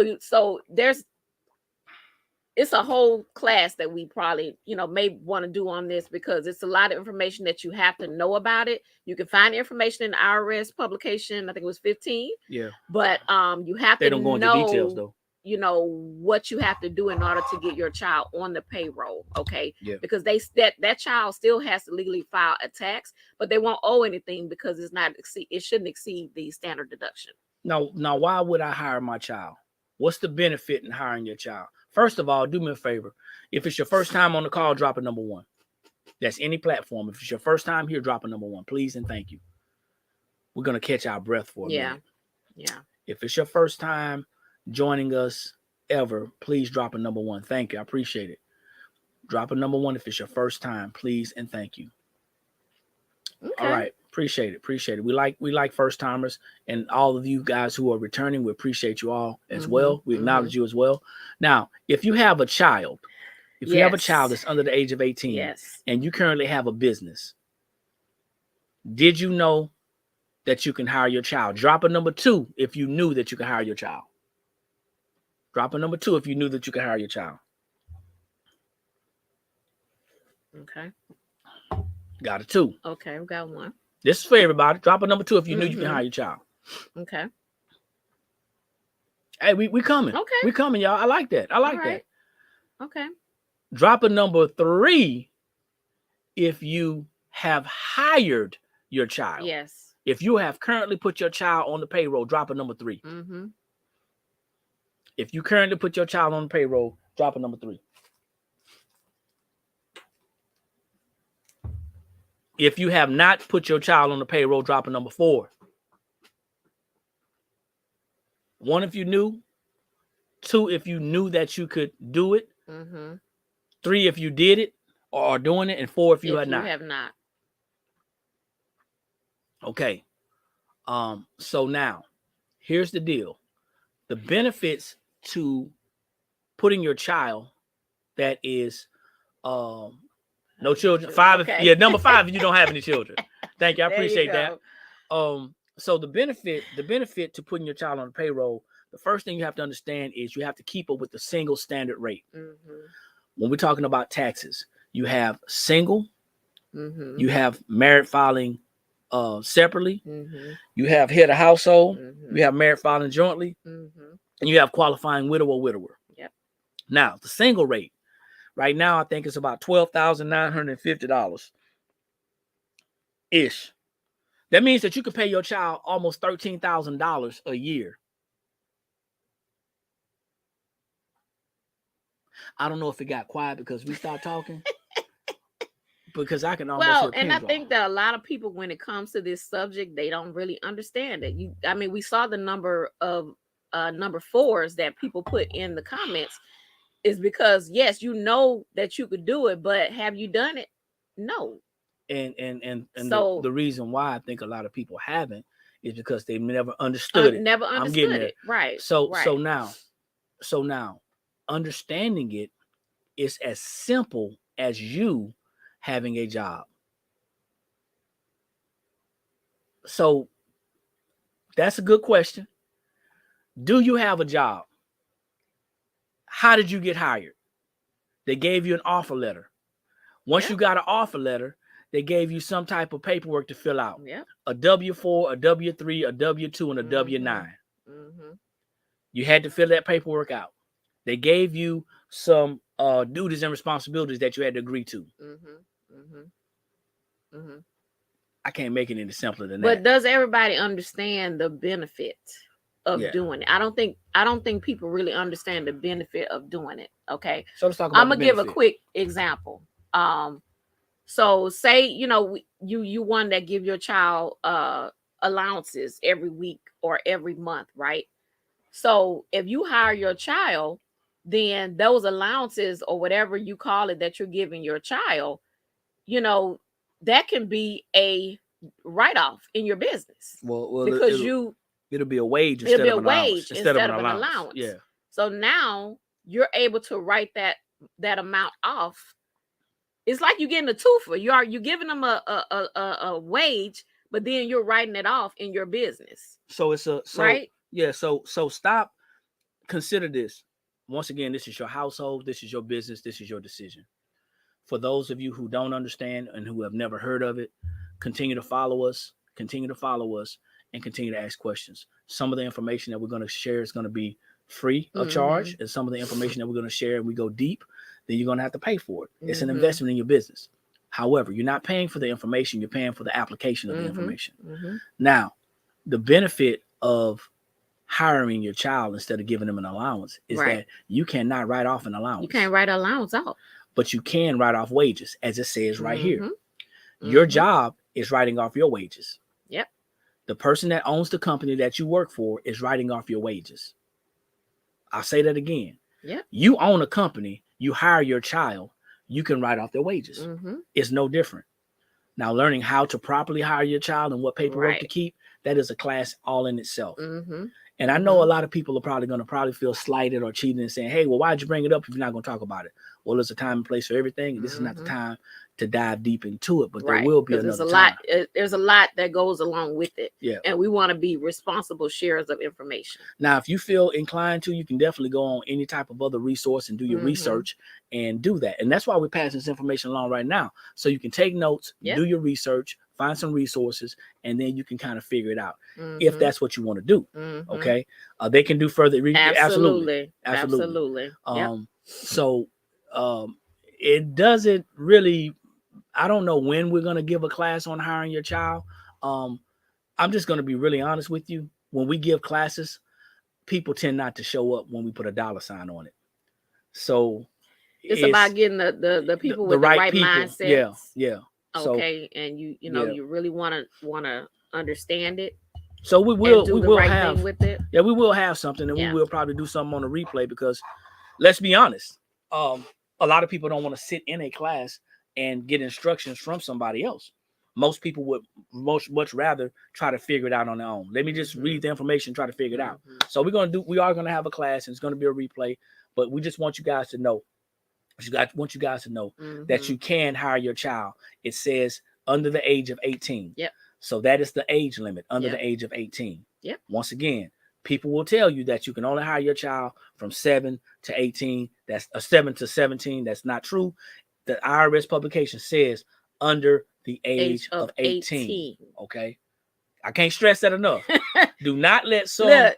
it's a whole class that we probably, may want to do on this because it's a lot of information that you have to know about it. You can find information in the IRS publication. I think it was 15. Yeah. But you have they to don't go into know details though. What you have to do in order to get your child on the payroll. Okay. Yeah. Because that child still has to legally file a tax, but they won't owe anything because it shouldn't exceed the standard deduction. Now, why would I hire my child? What's the benefit in hiring your child? First of all, do me a favor. If it's your first time on the call, drop a number 1. That's any platform. If it's your first time here, drop a number 1, please and thank you. We're gonna catch our breath for a minute. Yeah. If it's your first time joining us ever, please drop a number 1. Thank you. I appreciate it. Drop a number 1 if it's your first time, please and thank you. Okay. All right. Appreciate it. We like first timers, and all of you guys who are returning, we appreciate you all as well. We acknowledge you as well. Now, if you have a child, you have a child that's under the age of 18, and you currently have a business, did you know that you can hire your child? Drop a number 2 if you knew that you could hire your child. Drop a number 2 if you knew that you could hire your child. Okay. Got a 2. Okay, we got 1. This is for everybody. Drop a number 2 if you knew you can hire your child. Okay. Hey, we coming. Okay. We coming, y'all. I like that. That. Okay. Drop a number 3 if you have hired your child. Yes. If you have currently put your child on the payroll, drop a number 3. Mm-hmm. If you currently put your child on the payroll, drop a number 3. If you have not put your child on the payroll, drop a number 4. 1 if you knew, 2 if you knew that you could do it, 3 if you did it or are doing it, and 4 if you had not. Have not. Okay. So now, here's the deal. The benefits to putting your child that is no children. 5 okay. Number 5 if you don't have any children. Thank you. I appreciate that. So the benefit to putting your child on the payroll, the first thing you have to understand is you have to keep up with the single standard rate. When we're talking about taxes, you have single, you have married filing separately, you have head of household, you have married filing jointly, and you have qualifying widow or widower. Yep. Now, the single rate, right now, I think it's about $12,950 ish. That means that you could pay your child almost $13,000 a year. I don't know if it got quiet because we stopped talking. Because I can almost and I think that a lot of people, when it comes to this subject, they don't really understand it. We saw the number of number 4s that people put in the comments is because yes, you know that you could do it, but have you done it? No. And so the reason why I think a lot of people haven't is because they've never understood it. Never understood it. Right. So now understanding it is as simple as you having a job. So that's a good question. Do you have a job? How did you get hired? They gave you an offer letter. Once you got an offer letter, they gave you some type of paperwork to fill out. Yeah. A W-4, a W-3, a W-2, and a W-9. Mm-hmm. You had to fill that paperwork out. They gave you some duties and responsibilities that you had to agree to. Mm-hmm. Mm-hmm. Mm-hmm. I can't make it any simpler than But that. does everybody understand the benefit of doing it? I don't think people really understand the benefit of doing it. Okay. So let's talk about I'm gonna give a quick example. So say, you one that give your child allowances every week or every month, right? So if you hire your child, then those allowances or whatever you call it that you're giving your child, that can be a write-off in your business. Well, because it'll be a wage instead of an allowance. Yeah. So now you're able to write that amount off. It's like you're getting a twofer. You're giving them a wage, but then you're writing it off in your business. So it's right? Yeah. So stop. Consider this. Once again, this is your household. This is your business. This is your decision. For those of you who don't understand and who have never heard of it, continue to follow us. Continue to follow us and continue to ask questions. Some of the information that we're going to share is going to be free of charge, and some of the information that we're going to share and we go deep, then you're going to have to pay for it. It's an investment in your business. However, you're not paying for the information, you're paying for the application of the information. Now, the benefit of hiring your child instead of giving them an allowance is that you cannot write off an allowance. You can't write an allowance off. But you can write off wages, as it says right here. Your job is writing off your wages. Yep. The person that owns the company that you work for is writing off your wages. I'll say that again. Yep. You own a company, you hire your child, you can write off their wages. It's no different. Now, learning how to properly hire your child and what paperwork to keep, that is a class all in itself. And I know a lot of people are probably going to feel slighted or cheated and saying, hey, well, why'd you bring it up if you're not going to talk about it? Well, there's a time and place for everything. And this is not the time to dive deep into it, but there will be another time. There's a lot that goes along with it. Yeah. And we want to be responsible sharers of information. Now, if you feel inclined to, you can definitely go on any type of other resource and do your research and do that. And that's why we're passing this information along right now. So you can take notes, do your research, find some resources, and then you can kind of figure it out if that's what you want to do. Okay. They can do further research. Absolutely. So it doesn't really, I don't know when we're going to give a class on hiring your child. I'm just going to be really honest with you. When we give classes, people tend not to show up when we put a dollar sign on it. So it's about getting the people with the right mindset. Yeah. Okay. So, and you really want to understand it. So we will have thing with it. Yeah, we will have something, and we will probably do something on the replay, because let's be honest, a lot of people don't want to sit in a class and get instructions from somebody else. Most people would much rather try to figure it out on their own. Let me just read the information, try to figure it out. So we are going to have a class, and it's going to be a replay, but we just want you guys to know. Want you guys to know that you can hire your child. It says under the age of 18. Yep. So that is the age limit, under the age of 18. Yep. Once again, people will tell you that you can only hire your child from 7 to 18. That's 7 to 17. That's not true. The IRS publication says under the age of 18. Okay. I can't stress that enough. Do not let some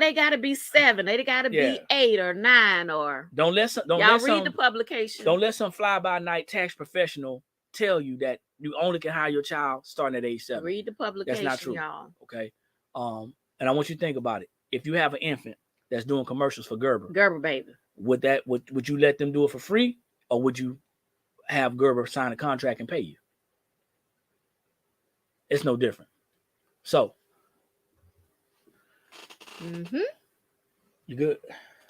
they got to be 7. They got to be 8 or 9 or. Don't read the publication. Don't let some fly-by-night tax professional tell you that you only can hire your child starting at age 7. Read the publication. That's not true. Y'all. Okay. And I want you to think about it. If you have an infant that's doing commercials for Gerber baby, would you let them do it for free, or would you have Gerber sign a contract and pay you? It's no different. So. You good?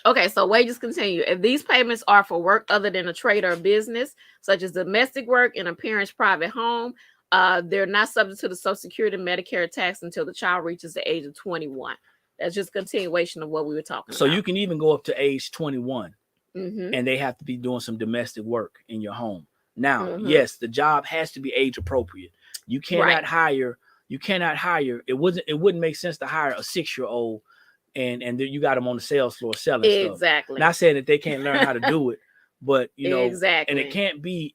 Okay, so wages continue. If these payments are for work other than a trade or business, such as domestic work in a parent's private home, they're not subject to the Social Security and Medicare tax until the child reaches the age of 21. That's just continuation of what we were talking about. So you can even go up to age 21, and they have to be doing some domestic work in your home. Now, yes, the job has to be age appropriate. You cannot hire. It wouldn't make sense to hire a 6-year-old and you got them on the sales floor selling stuff. Exactly. Not saying that they can't learn how to do it, but you know, Exactly. and it can't be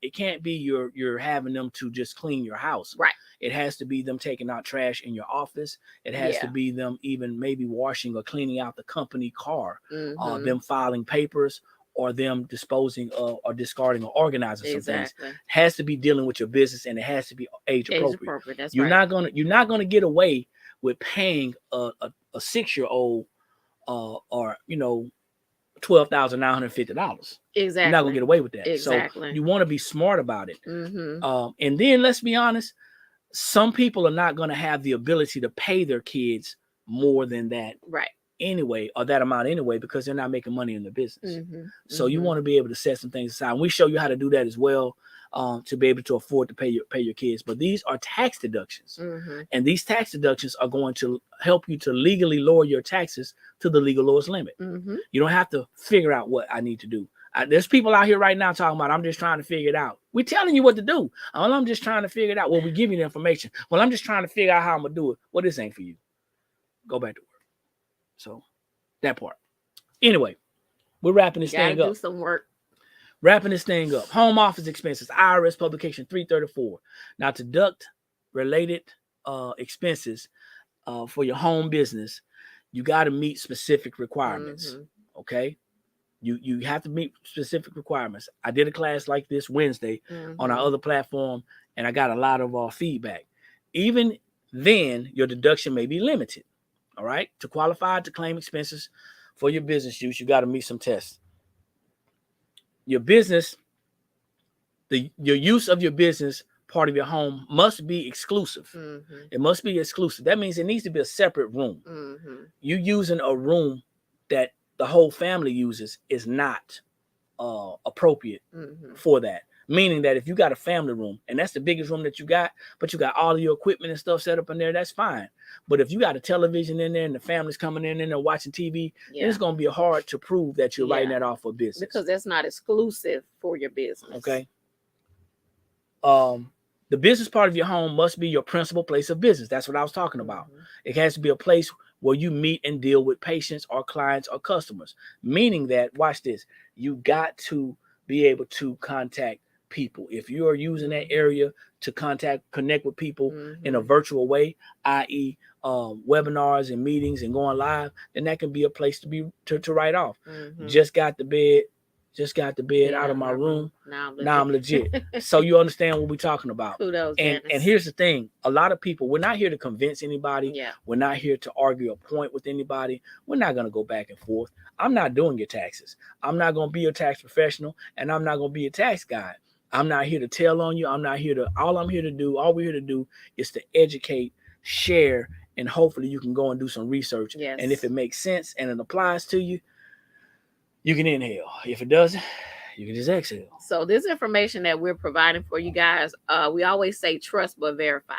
you're having them to just clean your house. Right. It has to be them taking out trash in your office. It has to be them even maybe washing or cleaning out the company car, them filing papers, or them disposing of or discarding or organizing some things. It has to be dealing with your business, and it has to be age appropriate. That's you're not gonna get away with paying a 6-year-old or you know $12,950. Exactly. You're not gonna get away with that. Exactly. So you want to be smart about it. And then let's be honest, some people are not gonna have the ability to pay their kids more than that. Right. Anyway, or that amount anyway, because they're not making money in the business. So you want to be able to set some things aside. And we show you how to do that as well, to be able to afford to pay your kids. But these are tax deductions, and these tax deductions are going to help you to legally lower your taxes to the legal lowest limit. You don't have to figure out what I need to do. There's people out here right now talking about, I'm just trying to figure it out. We're telling you what to do. I'm just trying to figure it out. Well, we give you the information. Well, I'm just trying to figure out how I'm gonna do it. Well, this ain't for you. Go back to work. So that part. Anyway, we're wrapping this thing up. Do some work. Wrapping this thing up. Home office expenses. IRS publication 334. Now, to deduct related expenses for your home business, you got to meet specific requirements. Okay, you have to meet specific requirements. I did a class like this Wednesday on our other platform, and I got a lot of feedback. Even then, your deduction may be limited. All right. To qualify to claim expenses for your business use, you got to meet some tests. Your business, your use of your business part of your home must be exclusive. It must be exclusive. That means it needs to be a separate room. You using a room that the whole family uses is not appropriate for that. Meaning that if you got a family room and that's the biggest room that you got, but you got all of your equipment and stuff set up in there, that's fine. But if you got a television in there and the family's coming in there watching TV, then it's going to be hard to prove that you're writing that off for business. Because that's not exclusive for your business. Okay. The business part of your home must be your principal place of business. That's what I was talking about. It has to be a place where you meet and deal with patients or clients or customers. Meaning that, watch this, you got to be able to contact people. If you are using that area to connect with people in a virtual way, i.e. Webinars and meetings and going live, then that can be a place to write off. Just got the bed out of my room. Now I'm legit. So you understand what we're talking about. Kudos, and here's the thing. A lot of people, we're not here to convince anybody. We're not here to argue a point with anybody. We're not going to go back and forth. I'm not doing your taxes. I'm not going to be your tax professional, and I'm not going to be a tax guide. I'm not here to tell on you. All we're here to do is to educate, share, and hopefully you can go and do some research. And if it makes sense and it applies to you, you can inhale. If it doesn't, you can just exhale. So this information that we're providing for you guys, we always say trust but verify,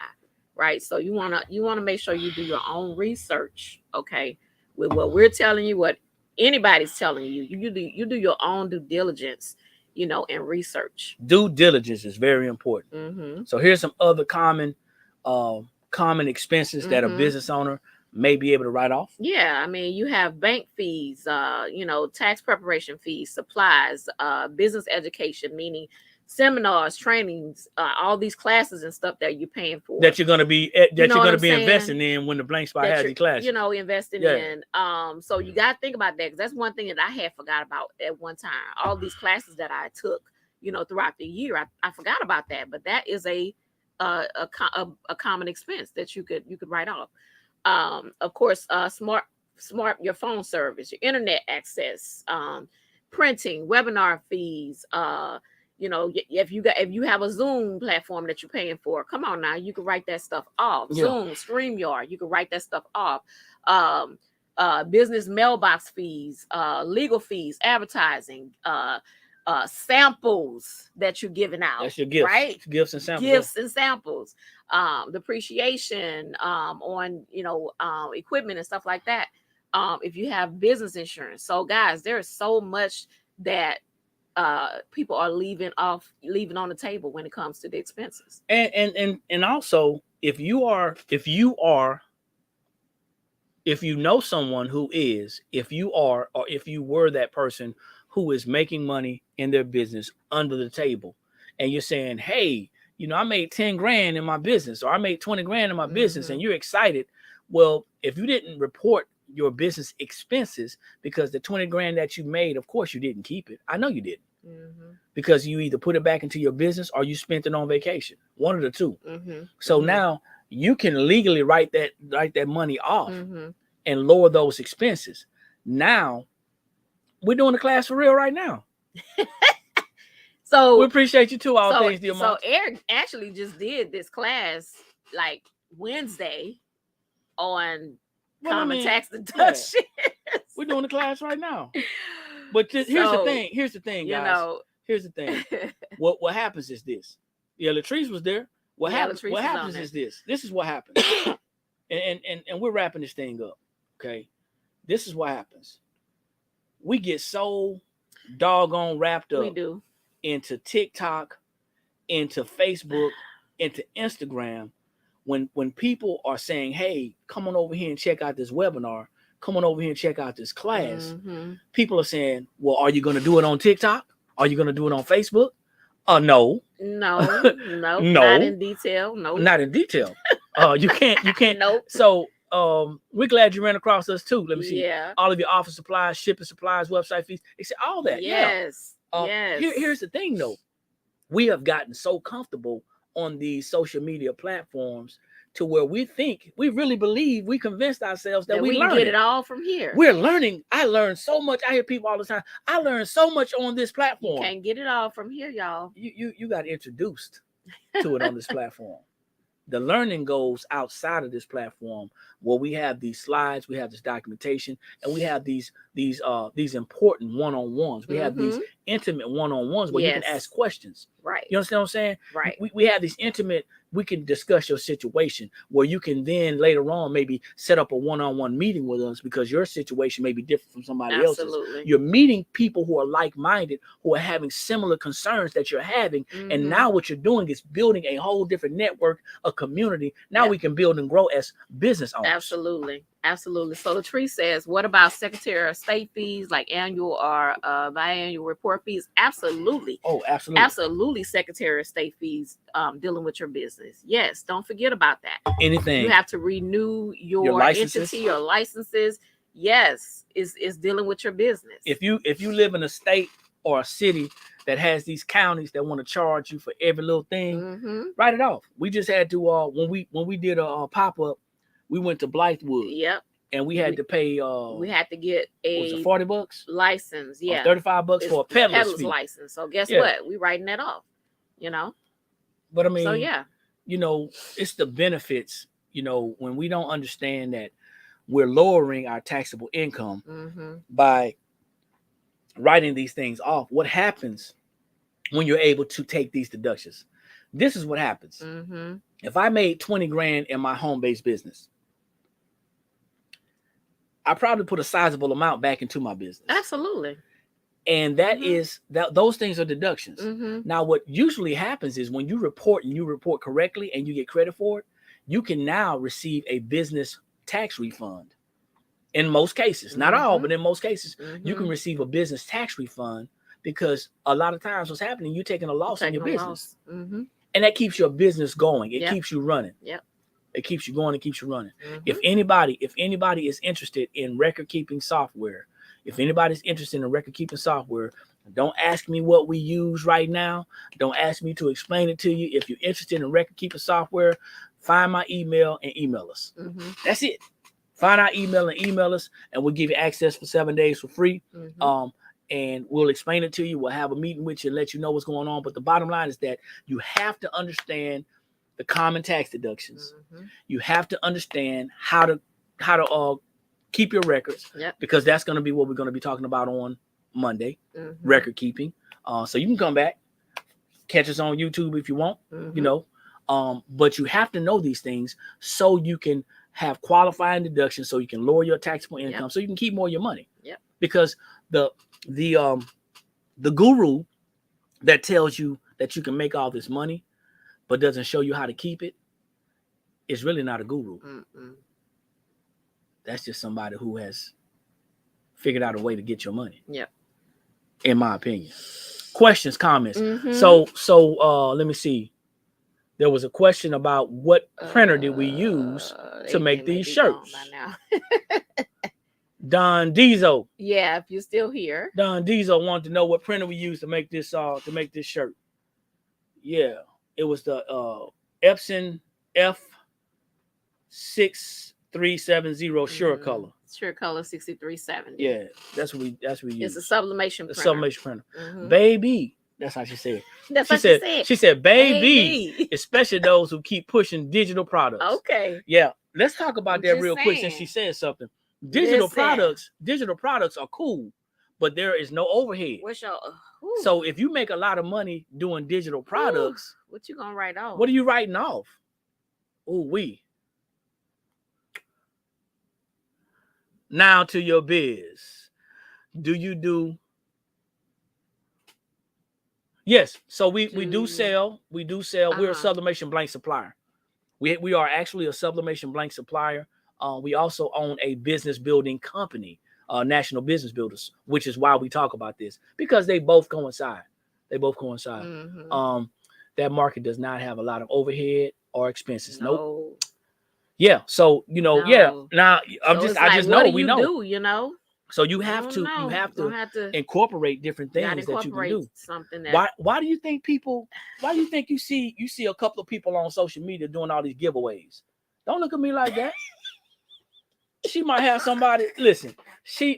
right? So you wanna make sure you do your own research, okay? With what we're telling you, what anybody's telling you, you do your own due diligence, and research. Due diligence is very important. So here's some other common expenses that a business owner may be able to write off. Yeah, I mean, you have bank fees, tax preparation fees, supplies, business education, meaning seminars, trainings, all these classes and stuff that you're paying for. That you're going to be investing in when the blank spot has the class. Investing in. So you got to think about that, because that's one thing that I had forgot about at one time. All these classes that I took, throughout the year, I forgot about that. But that is a common expense that you could write off. Of course, smart your phone service, your internet access, printing, webinar fees. If you have a Zoom platform that you're paying for, come on now, you can write that stuff off. Zoom, StreamYard, you can write that stuff off. Business mailbox fees, legal fees, advertising, samples that you're giving out. That's your gifts, right? Gifts and samples. Gifts and samples. Depreciation on equipment and stuff like that. If you have business insurance. So guys, there is so much that people are leaving on the table when it comes to the expenses. And also, if you know someone who is, if you were that person who is making money in their business under the table, and you're saying, hey, I made 10 grand in my business, or I made 20 grand in my business, and you're excited. Well, if you didn't report your business expenses, because the 20 grand that you made, of course you didn't keep it. I know you didn't. Because you either put it back into your business or you spent it on vacation. One of the two. So now you can legally write that money off and lower those expenses. Now we're doing the class for real right now. So we appreciate you too. All things dear. So Eric actually just did this class like Wednesday on common tax deduction. Yeah. We're doing the class right now. But here's the thing, guys. Here's the thing. What happens is this. Yeah, Latrice was there. What happens is this. This is what happens. and we're wrapping this thing up. Okay. This is what happens. We get so doggone wrapped up. We do. Into TikTok, into Facebook, into Instagram. When people are saying, hey, come on over here and check out this webinar. Come on over here and check out this class. People are saying, well, are you going to do it on TikTok? Are you going to do it on Facebook? No. No. Not in detail. No. Not in detail. You can't. Nope. So we're glad you ran across us too. Let me see. Yeah. All of your office supplies, shipping supplies, website fees, all that. Yes. Yes. Here's the thing though. We have gotten so comfortable on these social media platforms to where we really believe, we convinced ourselves that we can get it all from here. We're learning. I learned so much. I hear people all the time. I learned so much on this platform. You can't get it all from here, y'all. You got introduced to it on this platform. The learning goes outside of this platform where we have these slides, we have this documentation, and we have these important one-on-ones. We have these intimate one-on-ones where you can ask questions. Right. You understand what I'm saying? Right. We have these intimate, we can discuss your situation where you can then later on maybe set up a one-on-one meeting with us because your situation may be different from somebody else's. You're meeting people who are like-minded, who are having similar concerns that you're having. And now what you're doing is building a whole different network, a community. Now we can build and grow as business owners. Absolutely. So Latrice says, what about Secretary of State fees, like annual or biannual report fees? Absolutely. Oh, absolutely. Absolutely. Secretary of State fees dealing with your business. Yes. Don't forget about that. Anything. You have to renew your entity, your licenses. Yes. Is dealing with your business. If you live in a state or a city that has these counties that want to charge you for every little thing, write it off. We just had to, when we did a pop-up, we went to Blythewood. Yep. And we had to pay. We had to get a $40 license. Yeah. $35 for a peddler's fee. License. So guess what? We writing that off. But I mean, so yeah. It's the benefits. When we don't understand that we're lowering our taxable income by writing these things off. What happens when you're able to take these deductions? This is what happens. If I made 20 grand in my home-based business, I probably put a sizable amount back into my business. Absolutely. And that is those things are deductions. Now, what usually happens is when you report and you report correctly and you get credit for it, you can now receive a business tax refund. In most cases, not all, but in most cases, you can receive a business tax refund because a lot of times what's happening, you're taking a loss in your business. And that keeps your business going. It keeps you running. It keeps you going. It keeps you running. If anybody is interested in record keeping software, don't ask me what we use right now. Don't ask me to explain it to you. If you're interested in record keeping software, find my email and email us. That's it. Find our email and email us, and we'll give you access for 7 days for free. And we'll explain it to you. We'll have a meeting with you and let you know what's going on. But the bottom line is that you have to understand the common tax deductions. You have to understand how to keep your records, because that's going to be what we're going to be talking about on Monday, record keeping. So you can come back, catch us on YouTube if you want, but you have to know these things so you can have qualifying deductions, so you can lower your taxable income, so you can keep more of your money. Because the guru that tells you that you can make all this money but doesn't show you how to keep it is really not a guru. That's just somebody who has figured out a way to get your money. In my opinion. questions, comments. Mhm. So let me see. There was a question about what printer did we use to make these shirts. Don Diesel. Yeah, if you're still here. Don Diesel wanted to know what printer we used to make this shirt. Yeah, it was the Epson F6370 Sure Color. Sure Color 6370. Yeah, that's what we use. It's a sublimation printer. Sublimation printer. Baby. That's how she said. She said, baby, especially those who keep pushing digital products. Okay. Yeah. Let's talk about that real quick since she said something. Digital products are cool, but there is no overhead. So if you make a lot of money doing digital products, what you gonna write off? What are you writing off? Now to your biz. Do you do? Yes. So we do sell. We're a sublimation blank supplier. We are actually a sublimation blank supplier. We also own a business building company, National Business Builders, which is why we talk about this, because they both coincide. That market does not have a lot of overhead or expenses. Nope. Yeah. So yeah. Now I just know we know. So you have to incorporate different things that you can do. Why do you think you see a couple of people on social media doing all these giveaways? Don't look at me like that. She might have somebody. Listen,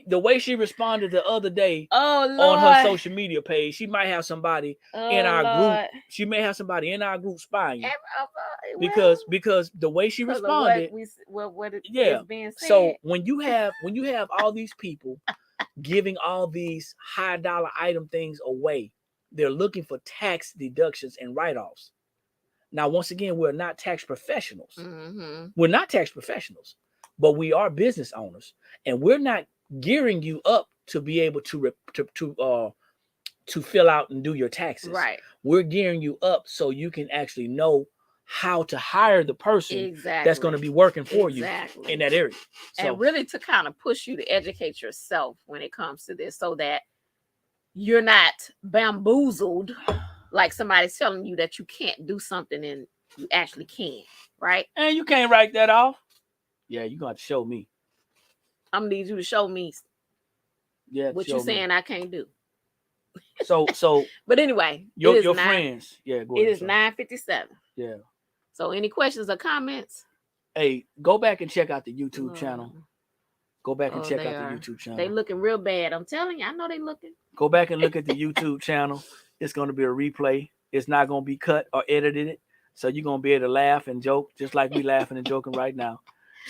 the way she responded the other day on her social media page, she might have somebody in our group. She may have somebody in our group spying because the way she responded. What is being said. So when you have all these people giving all these high dollar item things away, they're looking for tax deductions and write-offs. Now, once again, we're not tax professionals. We're not tax professionals. But we are business owners, and we're not gearing you up to be able to fill out and do your taxes. Right. We're gearing you up so you can actually know how to hire the person that's going to be working for you in that area. And really to kind of push you to educate yourself when it comes to this, so that you're not bamboozled, like somebody's telling you that you can't do something and you actually can, right? And you can't write that off. Yeah, you're going to have to show me. I'm going to need you to show me what you're saying I can't do. So but anyway, your friends. Yeah, go ahead. It is 9:57. Yeah. So any questions or comments? Hey, go back and check out the YouTube channel. Go back and check out the YouTube channel. They looking real bad. I'm telling you, I know they looking. Go back and look at the YouTube channel. It's going to be a replay. It's not going to be cut or edited. So you're going to be able to laugh and joke just like we laughing and joking right now.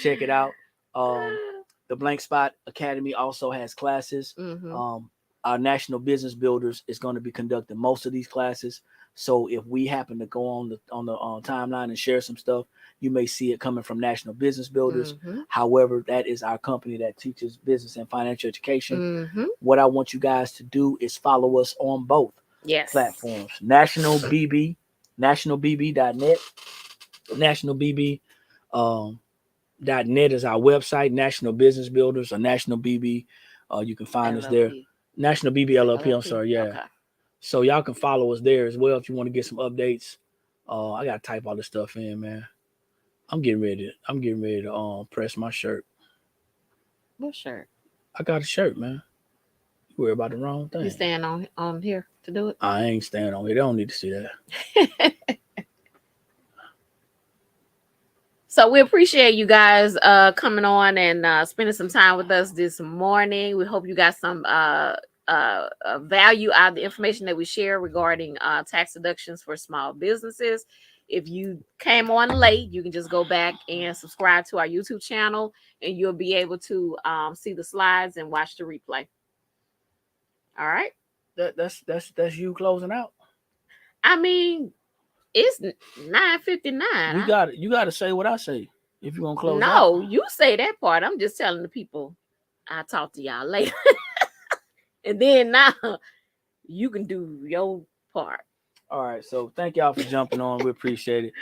Check it out. The Blank Spot Academy also has classes. Our National Business Builders is going to be conducting most of these classes. So if we happen to go on the timeline and share some stuff, you may see it coming from National Business Builders. However, that is our company that teaches business and financial education. What I want you guys to do is follow us on both platforms. NationalBB, nationalbb.net, nationalbb. .net is our website. National Business Builders or National BB. You can find us there. National BB LLP. I'm sorry. Yeah. Okay. So y'all can follow us there as well if you want to get some updates. I gotta type all this stuff in, man. I'm getting ready to press my shirt. What shirt? I got a shirt, man. You worry about the wrong thing. You staying on here to do it? I ain't staying on here. They don't need to see that. So we appreciate you guys coming on and spending some time with us this morning. We hope you got some value out of the information that we share regarding tax deductions for small businesses. If you came on late, you can just go back and subscribe to our YouTube channel, and you'll be able to see the slides and watch the replay. All right. That's you closing out. I mean, it's 9:59. You got to say what I say if you're gonna close. No, you say that part. I'm just telling the people. I'll talk to y'all later. And then now you can do your part. All right. So thank y'all for jumping on. We appreciate it.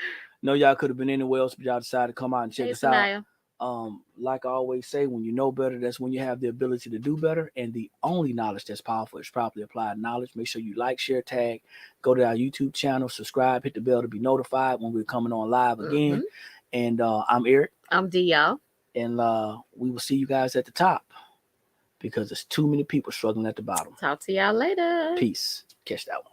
Know y'all could have been anywhere else, but y'all decided to come out and check us out. Like I always say, when you know better, that's when you have the ability to do better. And the only knowledge that's powerful is properly applied knowledge. Make sure you like, share, tag, go to our YouTube channel, subscribe, hit the bell to be notified when we're coming on live again. And I'm Eric. I'm D, y'all. And we will see you guys at the top because there's too many people struggling at the bottom. Talk to y'all later. Peace. Catch that one.